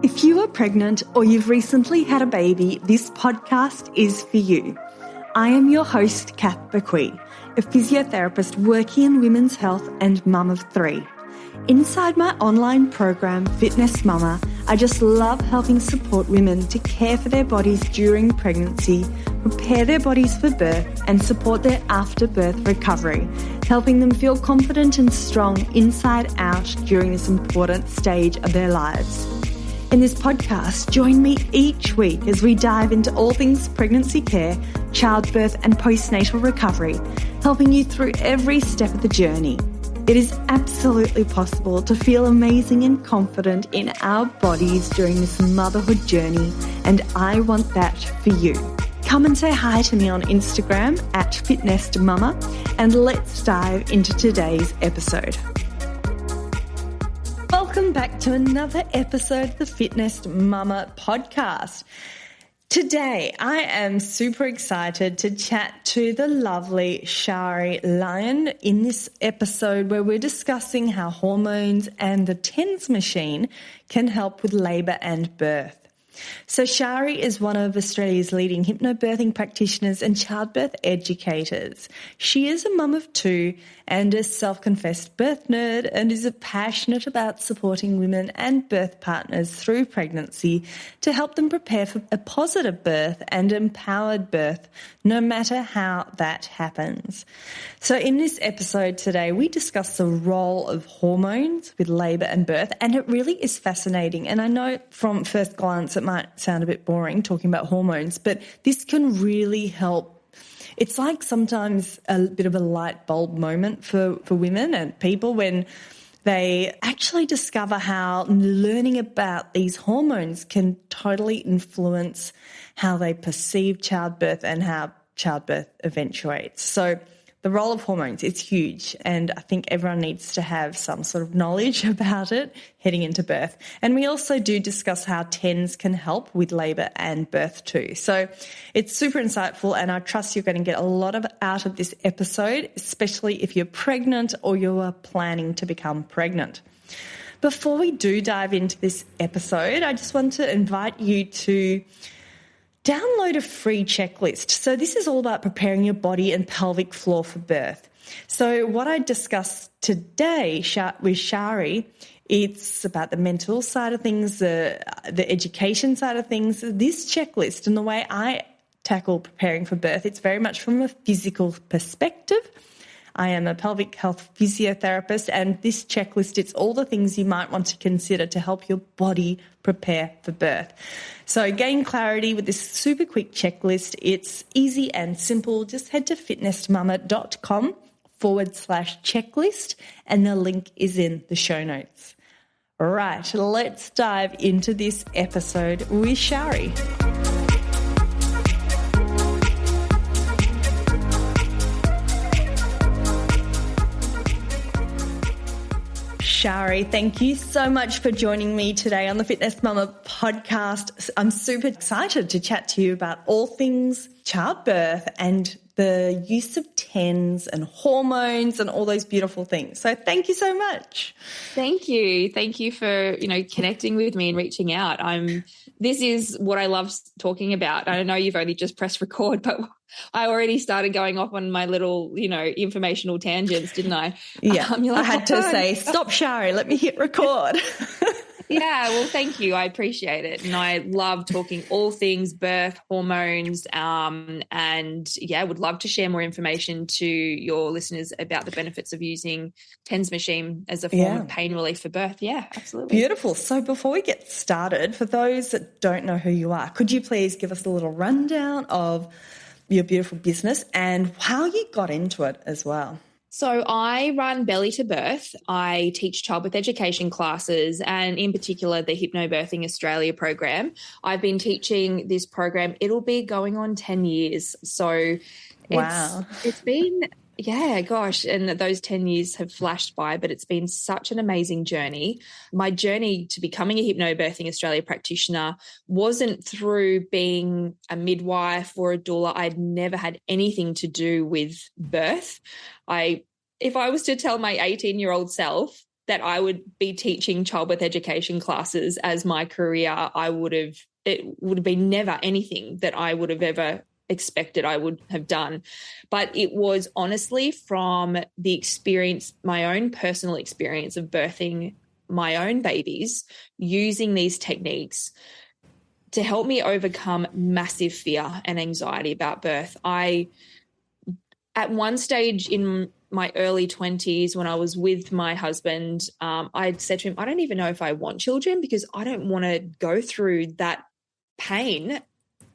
If you are pregnant or you've recently had a baby, this podcast is for you. I am your host, Kath Bequee, a physiotherapist working in women's health and mum of three. Inside my online program, Fitness Mama, I just love helping support women to care for their bodies during pregnancy, prepare their bodies for birth, and support their after-birth recovery, helping them feel confident and strong inside out during this important stage of their lives. In this podcast, join me each week as we dive into all things pregnancy care, childbirth, and postnatal recovery, helping you through every step of the journey. It is absolutely possible to feel amazing and confident in our bodies during this motherhood journey, and I want that for you. Come and say hi to me on Instagram at FitnessMama, and let's dive into today's episode. Welcome back to another episode of the Fitness Mama podcast. Today, I am super excited to chat to the lovely Shari Lyon in this episode where we're discussing how hormones and the TENS machine can help with labour and birth. So Shari is one of Australia's leading hypnobirthing practitioners and childbirth educators. She is a mum of two and a self-confessed birth nerd and is passionate about supporting women and birth partners through pregnancy to help them prepare for a positive birth and empowered birth, no matter how that happens. So in this episode today, we discuss the role of hormones with labour and birth, and it really is fascinating. And I know from first glance it might sound a bit boring talking about hormones, but this can really help. It's like sometimes a bit of a light bulb moment for women and people when they actually discover how learning about these hormones can totally influence how they perceive childbirth and how childbirth eventuates. So the role of hormones, it's huge, and I think everyone needs to have some sort of knowledge about it heading into birth. And we also do discuss how TENS can help with labour and birth too. So it's super insightful, and I trust you're going to get a lot out of this episode, especially if you're pregnant or you are planning to become pregnant. Before we do dive into this episode, I just want to invite you to download a free checklist. So this is all about preparing your body and pelvic floor for birth. So what I discussed today with Shari, it's about the mental side of things, the education side of things. This checklist and the way I tackle preparing for birth, it's very much from a physical perspective. I am a pelvic health physiotherapist, and this checklist, it's all the things you might want to consider to help your body prepare for birth. So gain clarity with this super quick checklist. It's easy and simple. Just head to fitnessmama.com/checklist, and the link is in the show notes. All right, let's dive into this episode with Shari. Shari, thank you so much for joining me today on the Fitness Mama podcast. I'm super excited to chat to you about all things childbirth and the use of TENS and hormones and all those beautiful things. So thank you so much. Thank you. Thank you for, connecting with me and reaching out. This is what I love talking about. I know you've only just pressed record, but I already started going off on my little, informational tangents, didn't I? Yeah, I had to say, stop, Shari, let me hit record. Yeah, well, thank you. I appreciate it. And I love talking all things birth, hormones, and would love to share more information to your listeners about the benefits of using TENS machine as a form of pain relief for birth. Yeah, absolutely. Beautiful. So before we get started, for those that don't know who you are, could you please give us a little rundown of your beautiful business and how you got into it as well? So I run Belly to Birth. I teach childbirth education classes, and in particular the Hypnobirthing Australia program. I've been teaching this program. It'll be going on 10 years. So it's been, and those 10 years have flashed by, but it's been such an amazing journey. My journey to becoming a Hypnobirthing Australia practitioner wasn't through being a midwife or a doula. I'd never had anything to do with birth. If I was to tell my 18-year-old self that I would be teaching childbirth education classes as my career. It would have been never anything that I would have ever expected I would have done. But it was honestly from the experience, my own personal experience of birthing my own babies, using these techniques to help me overcome massive fear and anxiety about birth. At one stage in my early 20s, when I was with my husband, I said to him, I don't even know if I want children because I don't want to go through that pain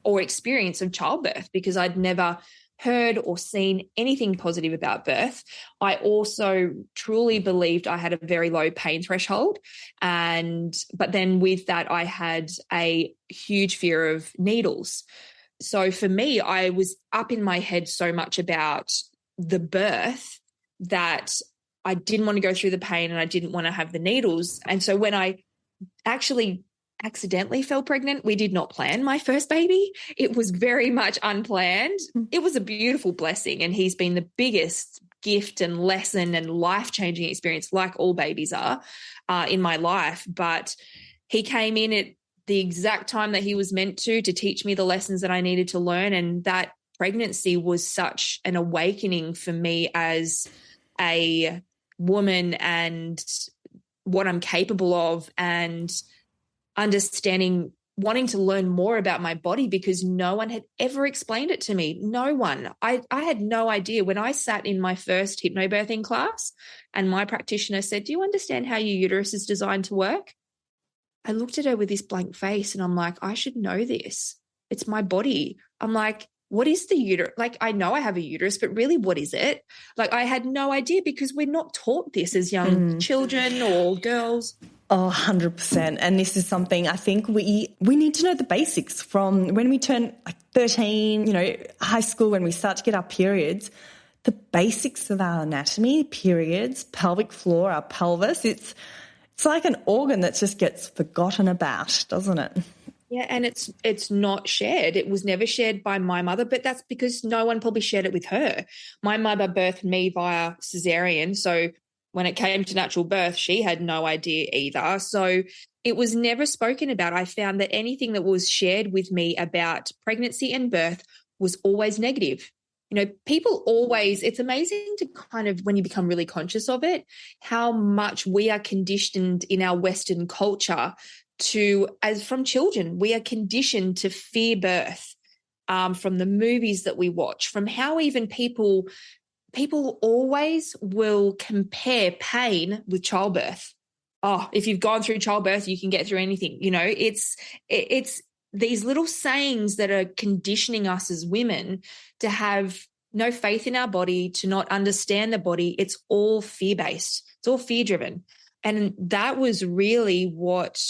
or experience of childbirth because I'd never heard or seen anything positive about birth. I also truly believed I had a very low pain threshold. But then with that, I had a huge fear of needles. So for me, I was up in my head so much about the birth that I didn't want to go through the pain and I didn't want to have the needles. And so when I actually accidentally fell pregnant, we did not plan my first baby. It was very much unplanned. It was a beautiful blessing, and he's been the biggest gift and lesson and life-changing experience, like all babies are, in my life. But he came in at the exact time that he was meant to teach me the lessons that I needed to learn. And that pregnancy was such an awakening for me as a woman and what I'm capable of, and understanding, wanting to learn more about my body because no one had ever explained it to me. No one. I had no idea. When I sat in my first hypnobirthing class and my practitioner said, do you understand how your uterus is designed to work? I looked at her with this blank face and I'm like, I should know this. It's my body. I'm like, what is the uterus? Like, I know I have a uterus, but really, what is it? Like, I had no idea because we're not taught this as young children or girls. Oh, 100%. And this is something I think we need to know the basics from when we turn like 13, high school, when we start to get our periods, the basics of our anatomy, periods, pelvic floor, our pelvis. It's like an organ that just gets forgotten about, doesn't it? Yeah, and it's not shared. It was never shared by my mother, but that's because no one probably shared it with her. My mother birthed me via cesarean, so when it came to natural birth, she had no idea either. So it was never spoken about. I found that anything that was shared with me about pregnancy and birth was always negative. People always, it's amazing to kind of, when you become really conscious of it, how much we are conditioned in our Western culture as from children, we are conditioned to fear birth, from the movies that we watch, from how even people always will compare pain with childbirth. Oh, if you've gone through childbirth, you can get through anything. It's these little sayings that are conditioning us as women to have no faith in our body, to not understand the body. It's all fear-based. It's all fear-driven. And that was really what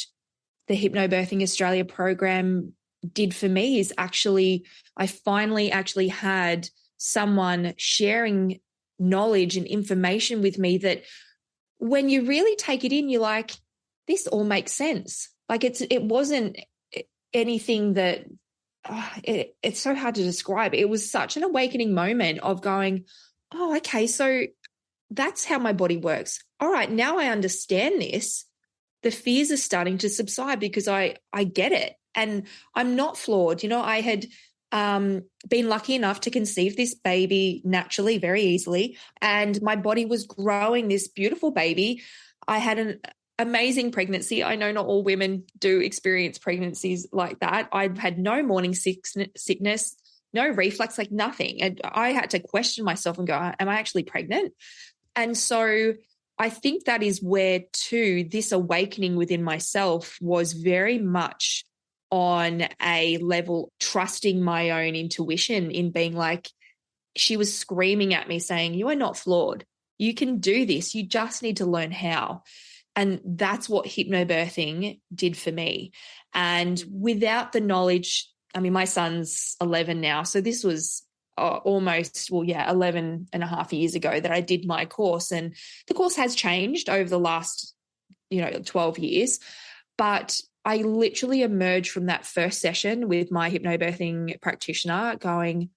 the Hypnobirthing Australia program did for me, is I finally actually had someone sharing knowledge and information with me that when you really take it in, you're like, this all makes sense. Like it wasn't anything that it's so hard to describe. It was such an awakening moment of going, oh, okay, so that's how my body works. All right, now I understand this. The fears are starting to subside because I get it. And I'm not flawed. I had been lucky enough to conceive this baby naturally, very easily, and my body was growing this beautiful baby. I had an amazing pregnancy. I know not all women do experience pregnancies like that. I had no morning sickness, no reflux, like nothing. And I had to question myself and go, am I actually pregnant? And so I think that is where, too, this awakening within myself was very much on a level trusting my own intuition, in being like, she was screaming at me saying, you are not flawed. You can do this. You just need to learn how. And that's what hypnobirthing did for me. And without the knowledge, I mean, my son's 11 now, so this was almost 11 and a half years ago that I did my course. And the course has changed over the last 12 years, but I literally emerged from that first session with my hypnobirthing practitioner going,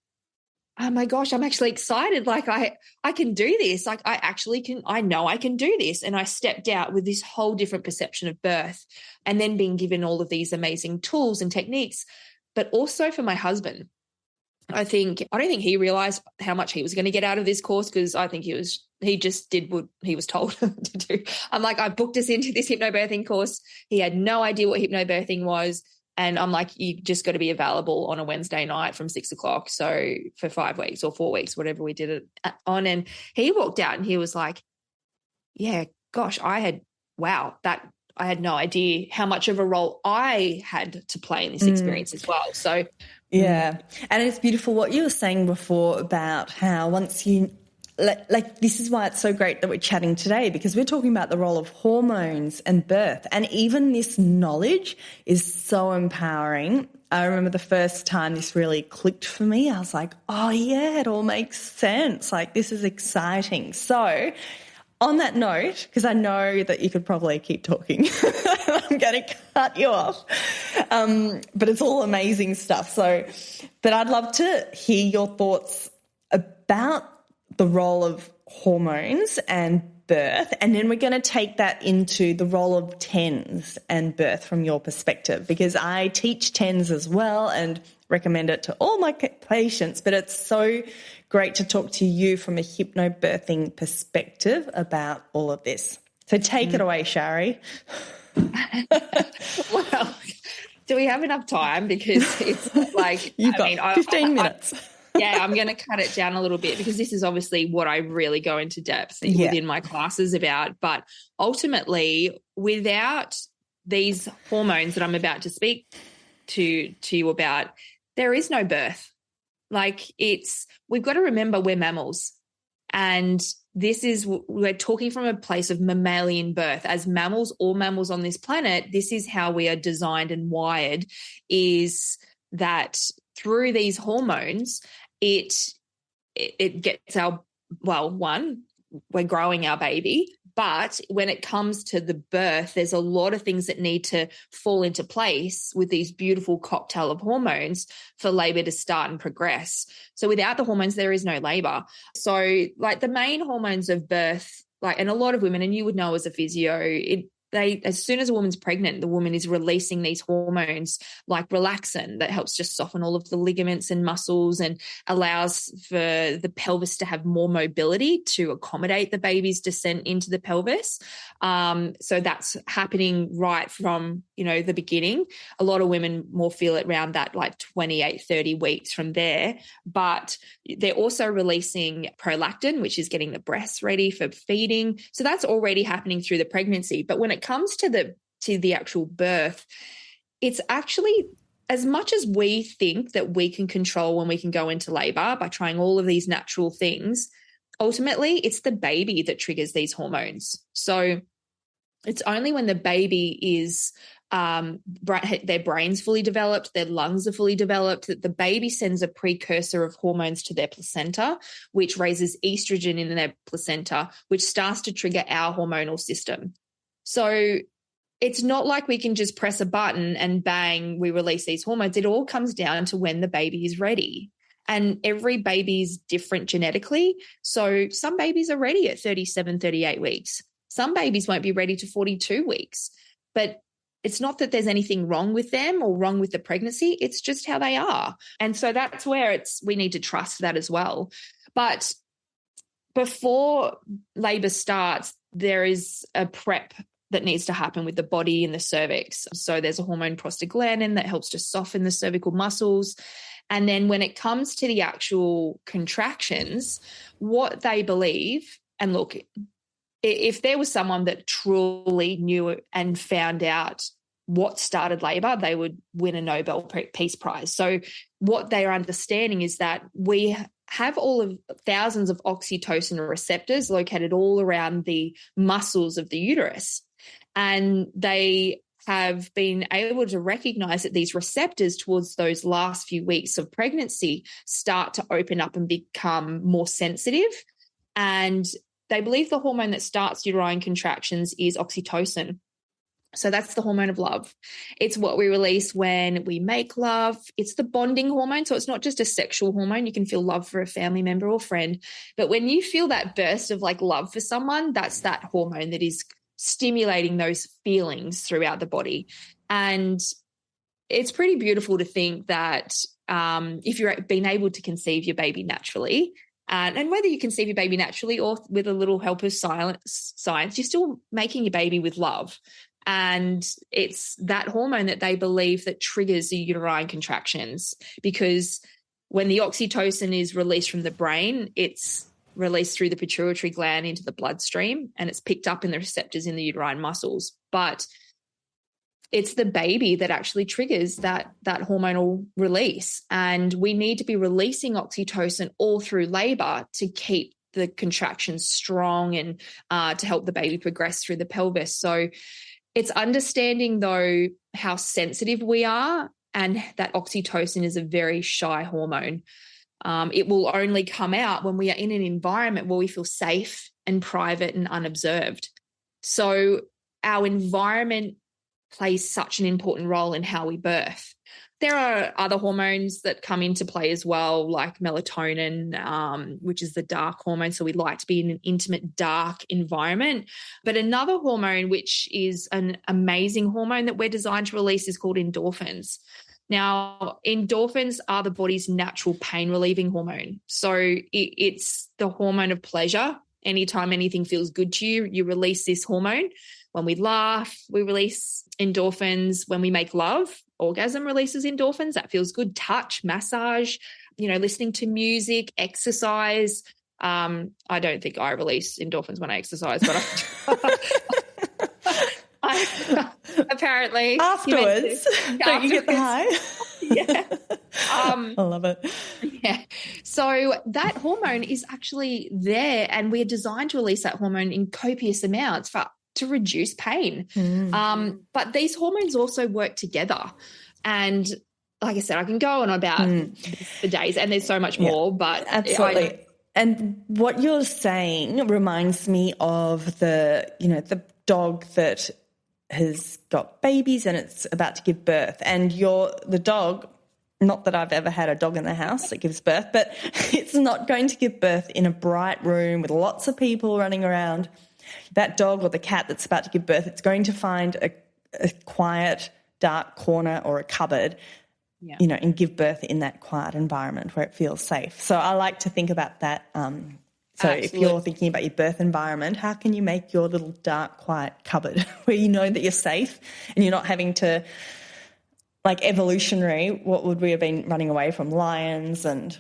oh my gosh, I'm actually excited. Like I can do this. Like I know I can do this. And I stepped out with this whole different perception of birth and then being given all of these amazing tools and techniques, but also for my husband. I don't think he realized how much he was going to get out of this course, because I think he just did what he was told to do. I'm like, I booked us into this hypnobirthing course. He had no idea what hypnobirthing was. And I'm like, you just got to be available on a Wednesday night from 6:00. So for 5 weeks or 4 weeks, whatever we did it on. And he walked out and he was like, yeah, gosh, I had no idea how much of a role I had to play in this experience as well. So, yeah. And it's beautiful what you were saying before about how once you, like this is why it's so great that we're chatting today, because we're talking about the role of hormones and birth. And even this knowledge is so empowering. I remember the first time this really clicked for me, I was like, oh yeah, it all makes sense. Like this is exciting. So on that note, because I know that you could probably keep talking, I'm going to cut you off, but it's all amazing stuff. So, but I'd love to hear your thoughts about the role of hormones and birth, and then we're going to take that into the role of TENS and birth from your perspective, because I teach TENS as well and recommend it to all my patients, but it's so great to talk to you from a hypnobirthing perspective about all of this. So take it away, Shari. Well, do we have enough time? Because it's like, You've got 15 minutes. I'm going to cut it down a little bit, because this is obviously what I really go into depth within my classes about. But ultimately, without these hormones that I'm about to speak to you about, there is no birth. Like we've got to remember we're mammals, and we're talking from a place of mammalian birth. As mammals, all mammals on this planet, this is how we are designed and wired, is that through these hormones, it gets we're growing our baby. But when it comes to the birth, there's a lot of things that need to fall into place with these beautiful cocktail of hormones for labor to start and progress. So without the hormones, there is no labor. So like the main hormones of birth, like, and a lot of women, and you would know as a physio, as soon as a woman's pregnant, the woman is releasing these hormones like relaxin that helps just soften all of the ligaments and muscles and allows for the pelvis to have more mobility to accommodate the baby's descent into the pelvis. So that's happening right from, the beginning. A lot of women more feel it around that like 28, 30 weeks from there. But they're also releasing prolactin, which is getting the breasts ready for feeding. So that's already happening through the pregnancy. But when it comes to the actual birth, it's actually, as much as we think that we can control when we can go into labor by trying all of these natural things, ultimately it's the baby that triggers these hormones. So it's only when the baby is their brain's fully developed, their lungs are fully developed, that the baby sends a precursor of hormones to their placenta, which raises estrogen in their placenta, which starts to trigger our hormonal system. So it's not like we can just press a button and bang, we release these hormones. It all comes down to when the baby is ready. And every baby is different genetically. So some babies are ready at 37, 38 weeks. Some babies won't be ready to 42 weeks. But it's not that there's anything wrong with them or wrong with the pregnancy. It's just how they are. And so that's where we need to trust that as well. But before labor starts, there is a prep that needs to happen with the body and the cervix. So there's a hormone prostaglandin that helps to soften the cervical muscles. And then when it comes to the actual contractions, what they believe, and look, if there was someone that truly knew and found out what started labor, they would win a Nobel Peace Prize. So what they are understanding is that we have thousands of oxytocin receptors located all around the muscles of the uterus. And they have been able to recognize that these receptors towards those last few weeks of pregnancy start to open up and become more sensitive. And they believe the hormone that starts uterine contractions is oxytocin. So that's the hormone of love. It's what we release when we make love. It's the bonding hormone. So it's not just a sexual hormone. You can feel love for a family member or friend. But when you feel that burst of like love for someone, that's that hormone that is stimulating those feelings throughout the body. And it's pretty beautiful to think that if you're being able to conceive your baby naturally, and whether you conceive your baby naturally or with a little help of science, you're still making your baby with love. And it's that hormone that they believe that triggers the uterine contractions, because when the oxytocin is released from the brain, it's released through the pituitary gland into the bloodstream, and it's picked up in the receptors in the uterine muscles. But it's the baby that actually triggers that hormonal release. And we need to be releasing oxytocin all through labor to keep the contractions strong and to help the baby progress through the pelvis. So it's understanding, though, how sensitive we are, and that oxytocin is a very shy hormone. It will only come out when we are in an environment where we feel safe and private and unobserved. So our environment plays such an important role in how we birth. There are other hormones that come into play as well, like melatonin, which is the dark hormone. So we like to be in an intimate, dark environment. But another hormone, which is an amazing hormone that we're designed to release, is called endorphins. Now, endorphins are the body's natural pain-relieving hormone. So it's the hormone of pleasure. Anytime anything feels good to you, you release this hormone. When we laugh, we release endorphins. When we make love, orgasm releases endorphins. That feels good. Touch, massage, listening to music, exercise. I don't think I release endorphins when I exercise, but apparently afterwards, don't you get the high? Yeah. I love it. Yeah. So that hormone is actually there, and we're designed to release that hormone in copious amounts to reduce pain. But these hormones also work together. And like I said, I can go on about the days, and there's so much more, but absolutely. And what you're saying reminds me of the dog that has got babies and it's about to give birth, and the dog, not that I've ever had a dog in the house that gives birth, but it's not going to give birth in a bright room with lots of people running around. That dog or the cat that's about to give birth, it's going to find a quiet, dark corner or a cupboard, and give birth in that quiet environment where it feels safe. So I like to think about that. So if you're thinking about your birth environment, how can you make your little dark, quiet cupboard where you know that you're safe and you're not having to, like evolutionary, what would we have been running away from? Lions and...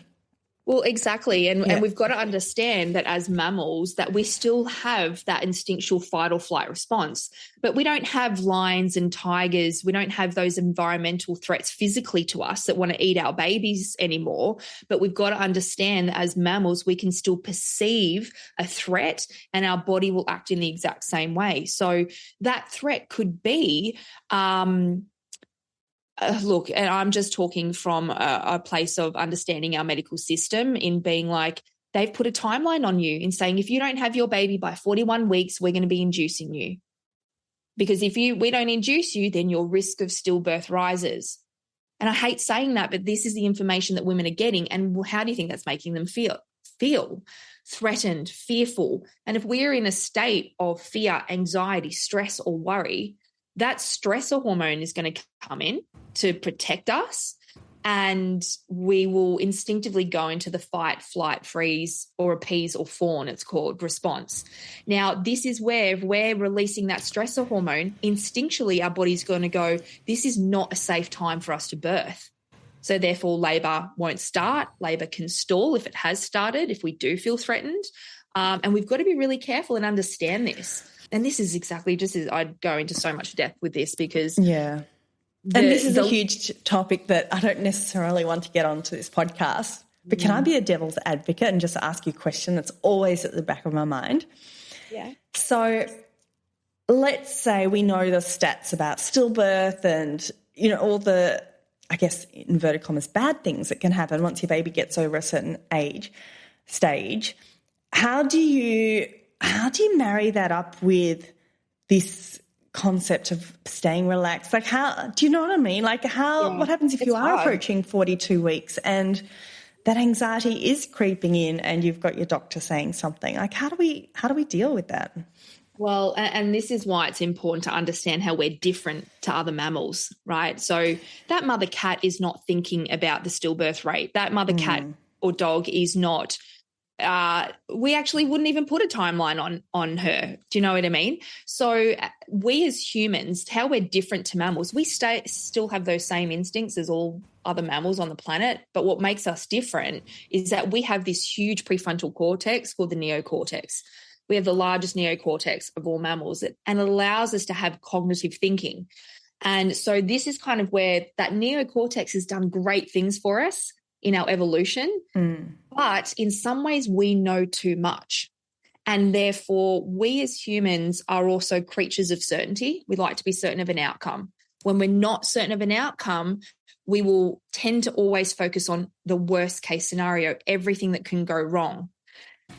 Well, exactly. And we've got to understand that as mammals that we still have that instinctual fight or flight response, but we don't have lions and tigers. We don't have those environmental threats physically to us that want to eat our babies anymore. But we've got to understand that as mammals, we can still perceive a threat and our body will act in the exact same way. So that threat could be, look, and I'm just talking from a place of understanding our medical system, in being like, they've put a timeline on you in saying, if you don't have your baby by 41 weeks, we're going to be inducing you. Because if we don't induce you, then your risk of stillbirth rises. And I hate saying that, but this is the information that women are getting. And how do you think that's making them feel? Threatened, fearful. And if we're in a state of fear, anxiety, stress, or worry, that stressor hormone is going to come in to protect us, and we will instinctively go into the fight, flight, freeze, or appease or fawn, it's called, response. Now, this is where if we're releasing that stressor hormone, instinctually our body's going to go, this is not a safe time for us to birth. So therefore labour won't start. Labour can stall if it has started, if we do feel threatened. And we've got to be really careful and understand this. And this is exactly just as I'd go into so much depth with this, because and this is a huge topic that I don't necessarily want to get onto this podcast, but can I be a devil's advocate and just ask you a question that's always at the back of my mind? Yeah. So let's say we know the stats about stillbirth and, all the, I guess, inverted commas, bad things that can happen once your baby gets over a certain stage. How do you marry that up with this concept of staying relaxed? Like do you know what I mean? Like what happens if you are approaching 42 weeks and that anxiety is creeping in and you've got your doctor saying something? Like how do we deal with that? Well, and this is why it's important to understand how we're different to other mammals, right? So that mother cat is not thinking about the stillbirth rate. That mother cat or dog is not, we actually wouldn't even put a timeline on her. Do you know what I mean? So we as humans, how we're different to mammals, we still have those same instincts as all other mammals on the planet. But what makes us different is that we have this huge prefrontal cortex called the neocortex. We have the largest neocortex of all mammals, and it allows us to have cognitive thinking. And so this is kind of where that neocortex has done great things for us in our evolution. But in some ways we know too much. And therefore we as humans are also creatures of certainty. We like to be certain of an outcome. When we're not certain of an outcome, we will tend to always focus on the worst case scenario, everything that can go wrong.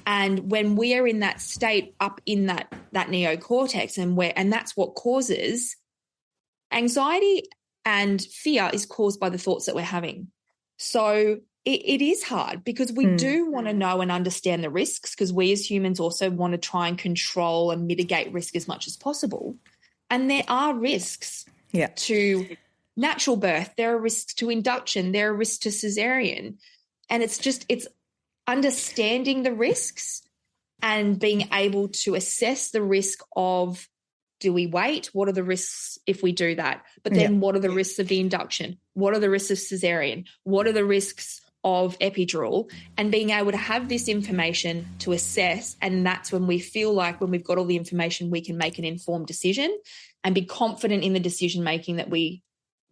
And when we are in that state up in that neocortex, and that's what causes anxiety and fear, is caused by the thoughts that we're having. So it is hard because we do want to know and understand the risks, because we as humans also want to try and control and mitigate risk as much as possible. And there are risks to natural birth. There are risks to induction. There are risks to cesarean. And it's understanding the risks and being able to assess the risk of, do we wait? What are the risks if we do that? But then what are the risks of the induction? What are the risks of cesarean? What are the risks of epidural? And being able to have this information to assess, and that's when we feel like when we've got all the information, we can make an informed decision and be confident in the decision making that we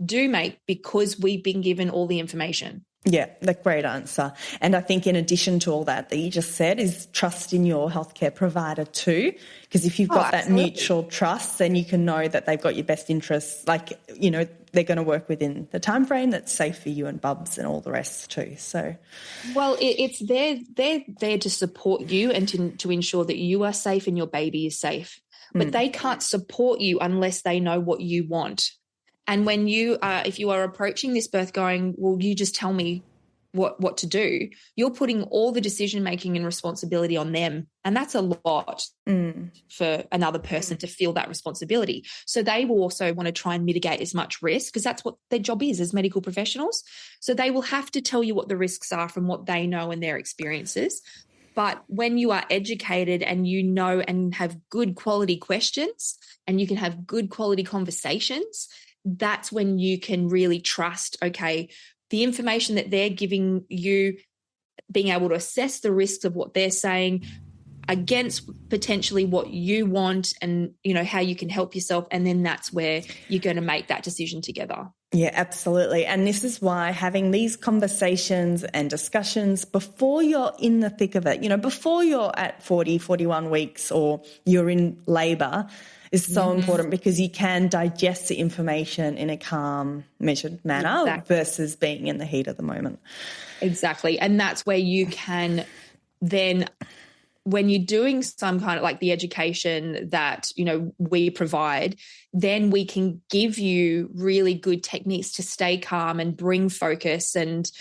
do make because we've been given all the information. Yeah, that's a great answer. And I think in addition to all that you just said is trust in your healthcare provider too, because if you've got that mutual trust, then you can know that they've got your best interests, like, you know, they're going to work within the time frame that's safe for you and Bubs and all the rest too. So, well, they're there to support you and to ensure that you are safe and your baby is safe. But they can't support you unless they know what you want. And when if you are approaching this birth going, well, you just tell me what to do, you're putting all the decision-making and responsibility on them. And that's a lot for another person to feel that responsibility. So they will also want to try and mitigate as much risk, because that's what their job is as medical professionals. So they will have to tell you what the risks are from what they know and their experiences. But when you are educated and you know and have good quality questions and you can have good quality conversations, that's when you can really trust, okay, the information that they're giving you, being able to assess the risks of what they're saying against potentially what you want and, you know, how you can help yourself. And then that's where you're going to make that decision together. Yeah, absolutely. And this is why having these conversations and discussions before you're in the thick of it, you know, before you're at 40, 41 weeks or you're in labour, is so important, because you can digest the information in a calm, measured manner versus being in the heat of the moment. Exactly. And that's where you can then, when you're doing some kind of like the education that, you know, we provide, then we can give you really good techniques to stay calm and bring focus and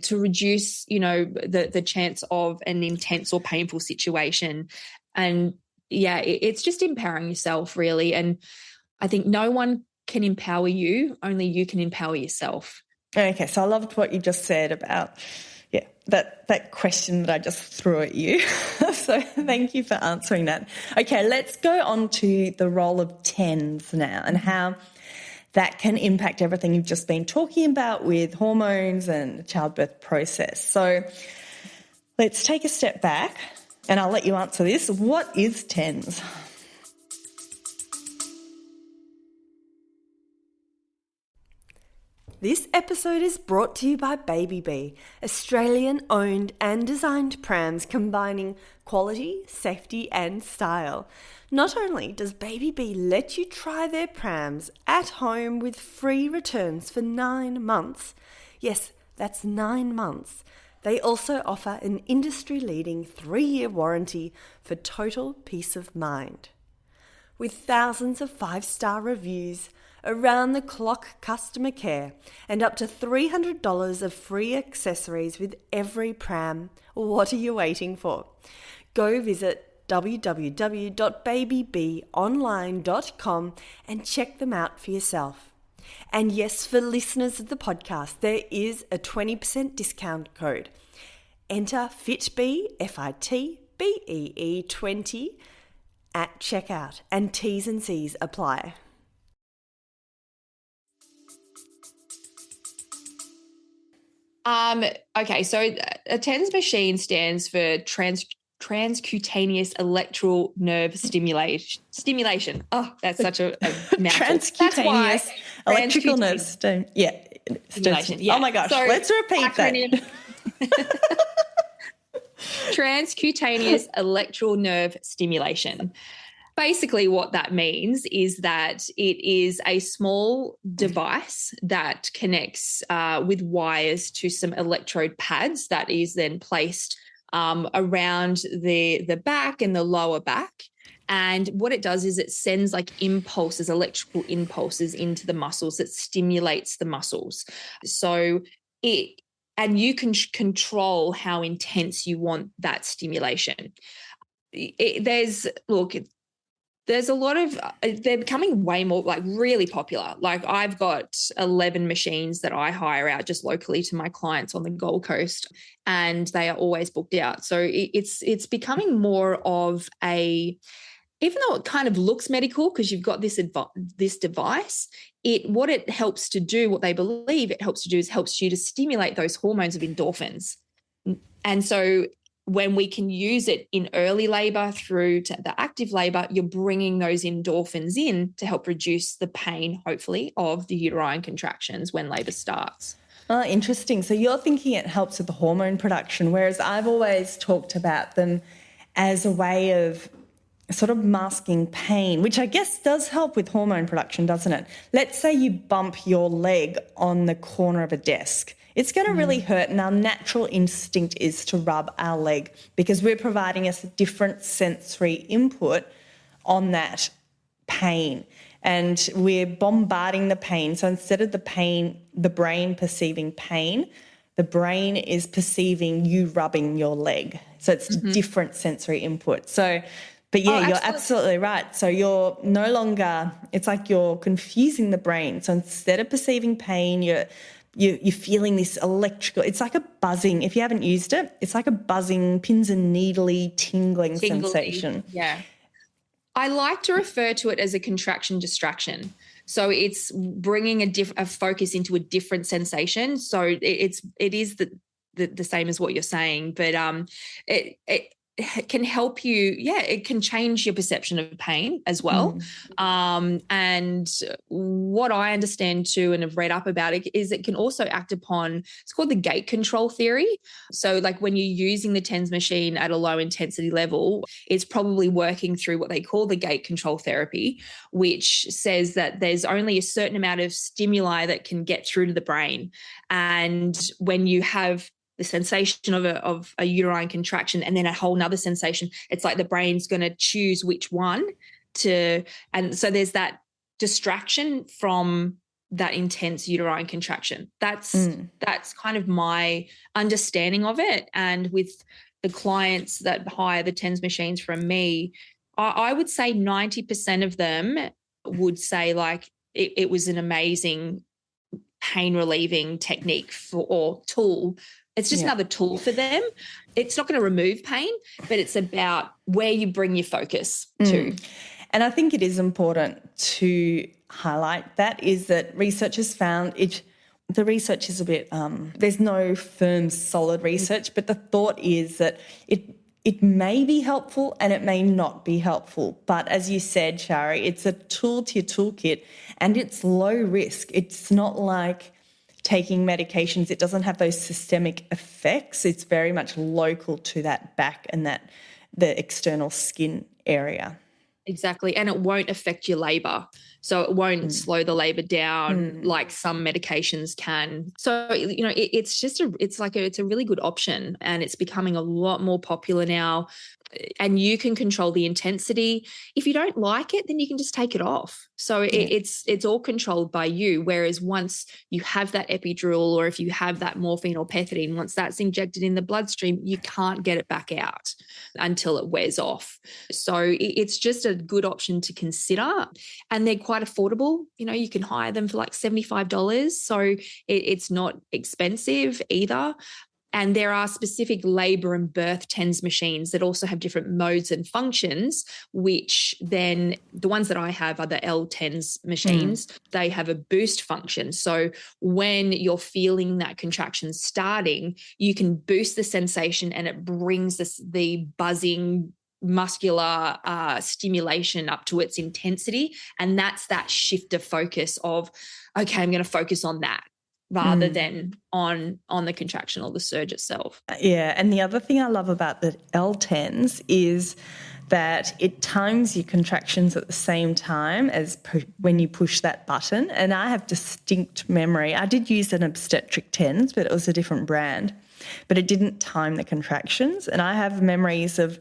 to reduce, you know, the chance of an intense or painful situation. And yeah, it's just empowering yourself really. And I think no one can empower you, only you can empower yourself. Okay, so I loved what you just said about, that question that I just threw at you. So thank you for answering that. Okay, let's go on to the role of TENS now and how that can impact everything you've just been talking about with hormones and the childbirth process. So let's take a step back. And I'll let you answer this. What is TENS? This episode is brought to you by Baby Bee, Australian-owned and designed prams combining quality, safety and style. Not only does Baby Bee let you try their prams at home with free returns for 9 months, yes, that's 9 months, they also offer an industry-leading 3-year warranty for total peace of mind. With thousands of 5-star reviews, around-the-clock customer care, and up to $300 of free accessories with every pram, what are you waiting for? Go visit www.babybeonline.com and check them out for yourself. And yes, for listeners of the podcast, there is a 20% discount code. Enter FITBEE, FITBEE 20 at checkout, and T's and C's apply. Okay, so a TENS machine stands for transcutaneous electrical nerve stimulation. Oh, that's such a mouthful. Transcutaneous electrical nerve stimulation. Yeah. Oh my gosh, so let's repeat that. Transcutaneous electrical nerve stimulation. Basically, what that means is that it is a small device that connects with wires to some electrode pads that is then placed around the back and the lower back. And what it does is it sends like impulses, electrical impulses into the muscles that stimulates the muscles. And you can control how intense you want that stimulation. There's a lot of, they're becoming way more like really popular. Like I've got 11 machines that I hire out just locally to my clients on the Gold Coast, and they are always booked out. So it's becoming more of even though it kind of looks medical because you've got this device, what it helps to do, what they believe it helps to do is helps you to stimulate those hormones of endorphins. And so when we can use it in early labor through to the active labor, you're bringing those endorphins in to help reduce the pain, hopefully, of the uterine contractions when labor starts. Oh, interesting. So you're thinking it helps with the hormone production, whereas I've always talked about them as a way of sort of masking pain, which I guess does help with hormone production, doesn't it? Let's say you bump your leg on the corner of a desk. It's going to really hurt, and our natural instinct is to rub our leg because we're providing us a different sensory input on that pain, and we're bombarding the pain. So instead of the brain perceiving pain, the brain is perceiving you rubbing your leg. So it's different sensory input. So, but yeah, you're absolutely right. So you're no longer, it's like you're confusing the brain. So instead of perceiving pain, you're feeling this electrical, it's like a buzzing. If you haven't used it, it's like a buzzing, pins and needly, tingling sensation. Yeah. I like to refer to it as a contraction distraction. So it's bringing a focus into a different sensation. So it is the same as what you're saying, but it can help you. Yeah, it can change your perception of pain as well. And what I understand too, and have read up about it, is it can also act upon, it's called the gate control theory. So like when you're using the TENS machine at a low intensity level, it's probably working through what they call the gate control therapy, which says that there's only a certain amount of stimuli that can get through to the brain. And when you have the sensation of a uterine contraction and then a whole nother sensation, it's like the brain's going to choose which one to, and so there's that distraction from that intense uterine contraction. That's kind of my understanding of it. And with the clients that hire the TENS machines from me, I would say 90% of them would say like it was an amazing pain relieving technique or tool. It's just another tool for them. It's not going to remove pain, but it's about where you bring your focus to. And I think it is important to highlight that is that researchers found the research is a bit, there's no firm solid research, but the thought is that it may be helpful and it may not be helpful. But as you said, Shari, it's a tool to your toolkit and it's low risk. It's not like taking medications. It doesn't have those systemic effects. It's very much local to that back and the external skin area. Exactly. And it won't affect your labor. So it won't slow the labor down like some medications can. So, you know, it's a really good option, and it's becoming a lot more popular now. and you can control the intensity. If you don't like it, then you can just take it off. So it's all controlled by you. Whereas once you have that epidural, or if you have that morphine or pethidine, once that's injected in the bloodstream, you can't get it back out until it wears off. So it's just a good option to consider. And they're quite affordable. You can hire them for like $75. So it's not expensive either. And there are specific labour and birth TENS machines that also have different modes and functions, which then the ones that I have are the L10s machines. They have a boost function. So when you're feeling that contraction starting, you can boost the sensation and it brings the buzzing muscular stimulation up to its intensity. And that's that shift of focus of, okay, I'm going to focus on that, rather than on the contraction or the surge itself. Yeah, and the other thing I love about the L10s is that it times your contractions at the same time as when you push that button. And I have distinct memory. I did use an obstetric TENS, but it was a different brand. But it didn't time the contractions. And I have memories of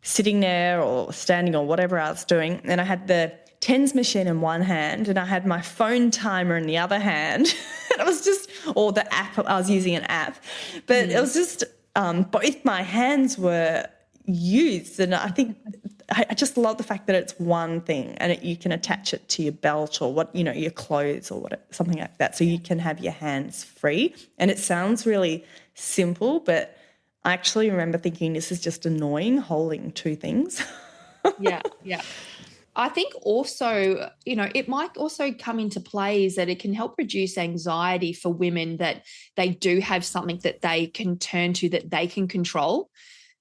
sitting there or standing or whatever I was doing, and I had the TENS machine in one hand and I had my phone timer in the other hand. And it was just, or the app, I was using an app, but it was just, both my hands were used. And I think I just love the fact that it's one thing and you can attach it to your belt or your clothes or something like that. So you can have your hands free. And it sounds really simple, but I actually remember thinking this is just annoying, holding two things. Yeah. I think also, it might also come into play is that it can help reduce anxiety for women that they do have something that they can turn to that they can control,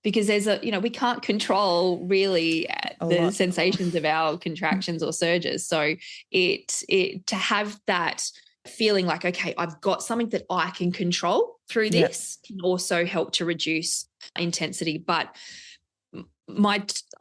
because there's we can't control really the sensations of our contractions or surges. So to have that feeling like, okay, I've got something that I can control through this can also help to reduce intensity. But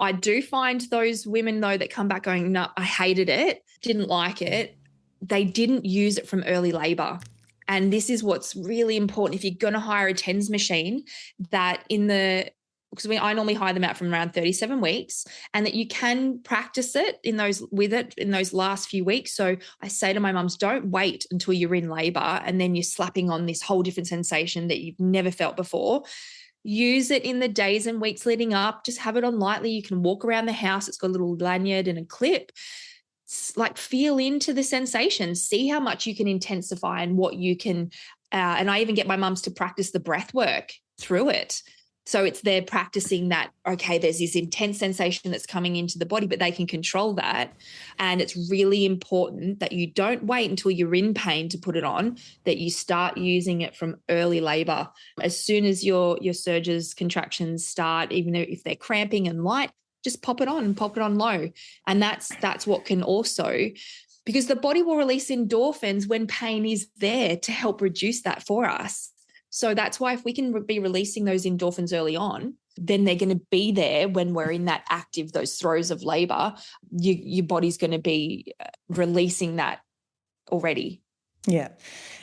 I do find those women, though, that come back going, no, I hated it, didn't like it. They didn't use it from early labour. And this is what's really important. If you're going to hire a TENS machine, that because I normally hire them out from around 37 weeks, and that you can practice it in those last few weeks. So I say to my mums, don't wait until you're in labour and then you're slapping on this whole different sensation that you've never felt before. Use it in the days and weeks leading up. Just have it on lightly. You can walk around the house. It's got a little lanyard and a clip. Like, feel into the sensation. See how much you can intensify and what you can. And I even get my mums to practice the breath work through it. So it's they're practicing that, okay, there's this intense sensation that's coming into the body, but they can control that. And it's really important that you don't wait until you're in pain to put it on, that you start using it from early labour. As soon as your surges, contractions start, even if they're cramping and light, just pop it on and pop it on low. And that's what can also, because the body will release endorphins when pain is there to help reduce that for us. So that's why if we can be releasing those endorphins early on, then they're going to be there when we're in that active, those throes of labour. Your body's going to be releasing that already. Yeah.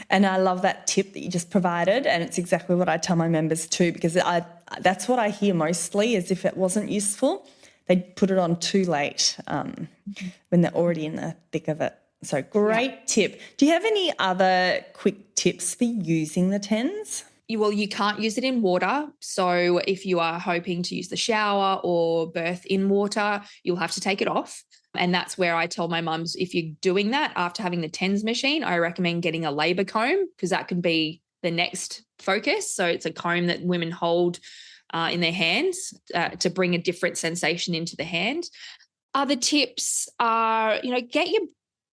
And I love that tip that you just provided, and it's exactly what I tell my members too, because that's what I hear mostly is if it wasn't useful, they'd put it on too late when they're already in the thick of it. So great tip. Do you have any other quick tips for using the TENS? Well, you can't use it in water. So if you are hoping to use the shower or birth in water, you'll have to take it off. And that's where I tell my mums, if you're doing that after having the TENS machine, I recommend getting a labour comb, because that can be the next focus. So it's a comb that women hold in their hands to bring a different sensation into the hand. Other tips are,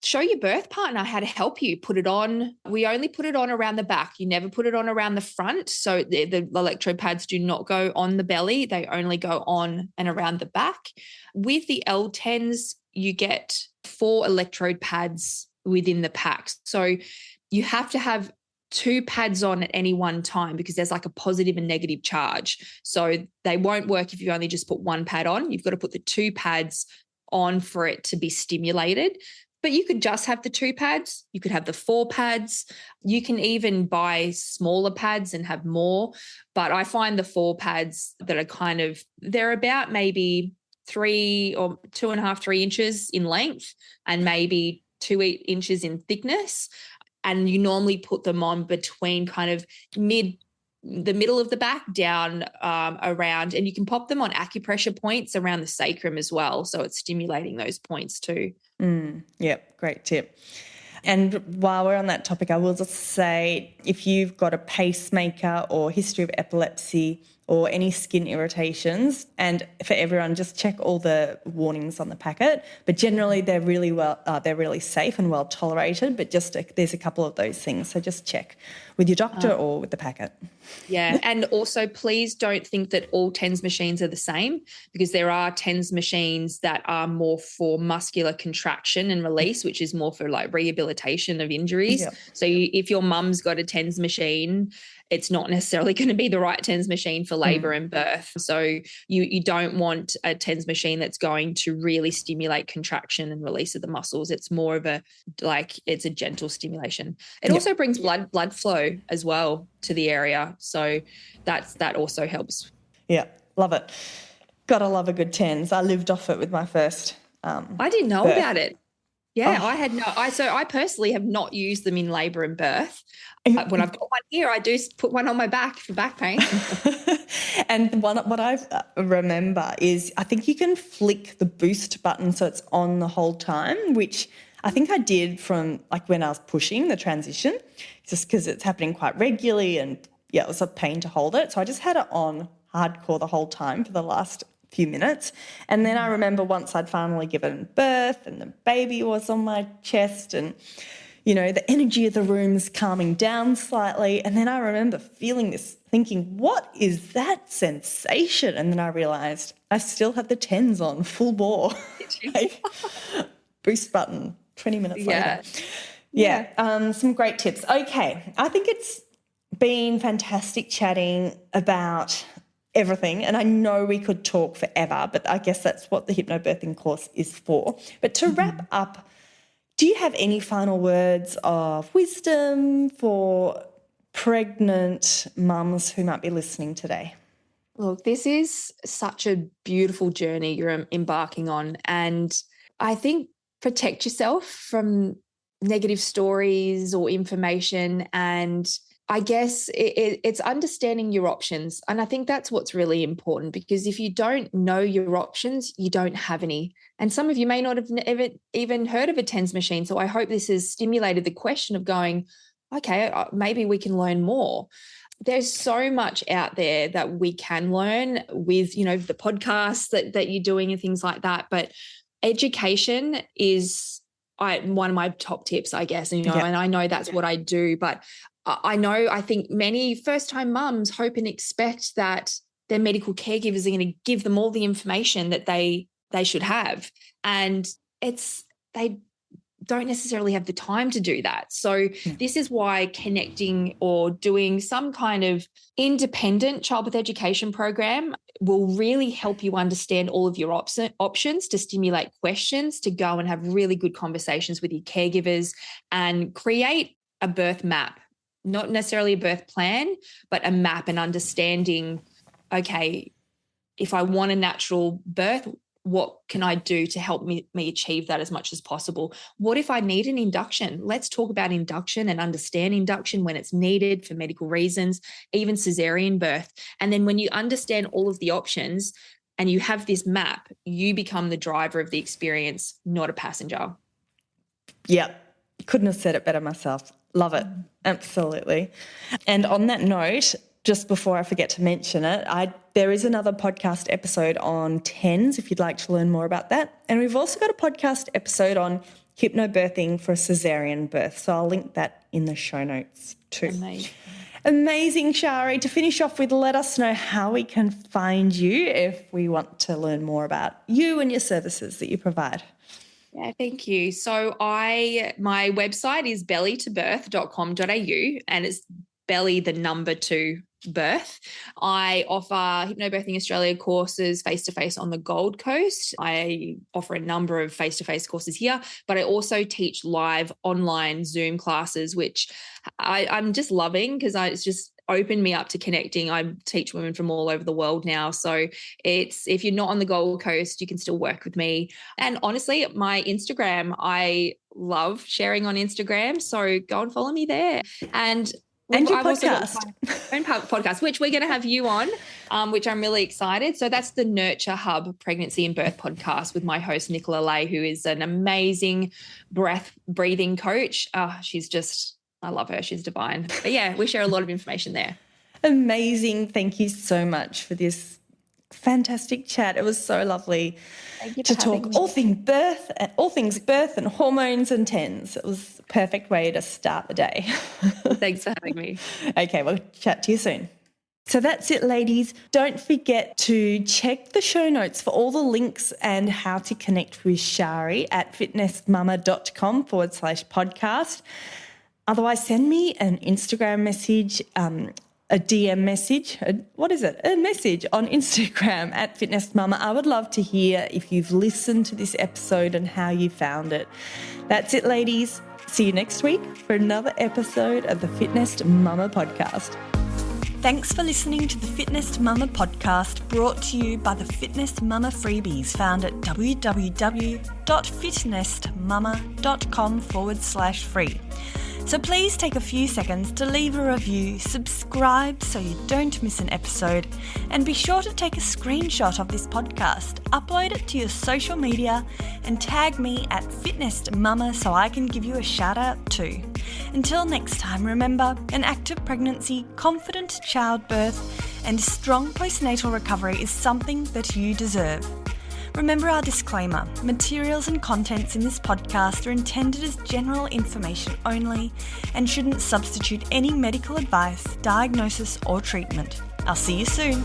show your birth partner how to help you put it on. We only put it on around the back. You never put it on around the front. So the electrode pads do not go on the belly. They only go on and around the back. With the L10s, you get 4 electrode pads within the pack. So you have to have 2 pads on at any one time, because there's like a positive and negative charge. So they won't work if you only just put 1 pad on. You've got to put the 2 pads on for it to be stimulated. But you could just have the 2 pads. You could have the 4 pads. You can even buy smaller pads and have more. But I find the 4 pads that are they're about maybe 3 or 2.5, 3 inches in length and maybe 2 inches in thickness. And you normally put them on between kind of the middle of the back down around, and you can pop them on acupressure points around the sacrum as well. So it's stimulating those points too. Yep, great tip. And while we're on that topic, I will just say if you've got a pacemaker or history of epilepsy or any skin irritations, and for everyone, just check all the warnings on the packet. But generally, they're really safe and well tolerated. But just there's a couple of those things, so just check with your doctor or with the packet. Yeah, and also please don't think that all TENS machines are the same, because there are TENS machines that are more for muscular contraction and release, which is more for like rehabilitation of injuries. Yep. So if your mum's got a TENS machine, it's not necessarily going to be the right TENS machine for labour and birth. So you don't want a TENS machine that's going to really stimulate contraction and release of the muscles. It's more of it's a gentle stimulation. It also brings blood flow as well to the area. So that also helps. Yeah, love it. Gotta love a good TENS. I lived off it with my first I didn't know birth. about it. Yeah, I personally have not used them in labour and birth. When I've got one here, I do put one on my back for back pain. And what I remember is I think you can flick the boost button so it's on the whole time, which I think I did from like when I was pushing the transition, just because it's happening quite regularly and, it was a pain to hold it. So I just had it on hardcore the whole time for the last few minutes. And then I remember once I'd finally given birth and the baby was on my chest and, the energy of the room's calming down slightly. And then I remember feeling this, thinking, what is that sensation? And then I realised I still had the TENS on full bore. Boost button, 20 minutes later. Yeah. Some great tips. Okay. I think it's been fantastic chatting about everything, and I know we could talk forever, but I guess that's what the hypnobirthing course is for. But to wrap up, do you have any final words of wisdom for pregnant mums who might be listening today? Look, this is such a beautiful journey you're embarking on, and I think protect yourself from negative stories or information, and I guess it's understanding your options. And I think that's what's really important, because if you don't know your options, you don't have any. And some of you may not have ever even heard of a TENS machine. So I hope this has stimulated the question of going, okay, maybe we can learn more. There's so much out there that we can learn with, the podcasts that you're doing and things like that. But education is one of my top tips, I guess, and I know that's what I do. But I think many first-time mums hope and expect that their medical caregivers are going to give them all the information that they should have. And they don't necessarily have the time to do that. So this is why connecting or doing some kind of independent childbirth education program will really help you understand all of your options, to stimulate questions, to go and have really good conversations with your caregivers and create a birth map. Not necessarily a birth plan, but a map and understanding, okay, if I want a natural birth, what can I do to help me achieve that as much as possible? What if I need an induction? Let's talk about induction and understand induction when it's needed for medical reasons, even cesarean birth. And then when you understand all of the options and you have this map, you become the driver of the experience, not a passenger. Yep. Couldn't have said it better myself. Love it. Absolutely. And on that note, just before I forget to mention it, there is another podcast episode on TENS if you'd like to learn more about that. And we've also got a podcast episode on hypnobirthing for a cesarean birth. So I'll link that in the show notes too. Amazing, Shari. To finish off with, let us know how we can find you if we want to learn more about you and your services that you provide. Yeah, thank you. So my website is bellytobirth.com.au, and it's belly the number 2 Hypnobirth. I offer Hypnobirthing Australia courses face-to-face on the Gold Coast. I offer a number of face-to-face courses here, but I also teach live online Zoom classes, which I'm just loving because it's just opened me up to connecting. I teach women from all over the world now. So if you're not on the Gold Coast, you can still work with me. And honestly, my Instagram, I love sharing on Instagram. So go and follow me there. And your I've also got podcast. my own podcast, which we're going to have you on, which I'm really excited. So that's the Nurture Hub Pregnancy and Birth podcast with my host, Nicola Lay, who is an amazing breathing coach. I love her. She's divine. But yeah, we share a lot of information there. Amazing. Thank you so much for this fantastic chat. It was so lovely to talk all things birth and hormones and TENS. It was the perfect way to start the day. Thanks for having me. Okay, we'll chat to you soon. So that's it, ladies. Don't forget to check the show notes for all the links and how to connect with Shari at fitnessmama.com/podcast. Otherwise, send me an Instagram message, a DM message. A message on Instagram at fitnessmama. I would love to hear if you've listened to this episode and how you found it. That's it, ladies. See you next week for another episode of the Fitness Mama podcast. Thanks for listening to the Fitness Mama podcast, brought to you by the Fitness Mama freebies found at www.fitnessmama.com/free. So please take a few seconds to leave a review, subscribe so you don't miss an episode, and be sure to take a screenshot of this podcast, upload it to your social media, and tag me at Fitness Mama so I can give you a shout out too. Until next time, remember, an active pregnancy, confident childbirth, and strong postnatal recovery is something that you deserve. Remember our disclaimer, materials and contents in this podcast are intended as general information only and shouldn't substitute any medical advice, diagnosis or treatment. I'll see you soon.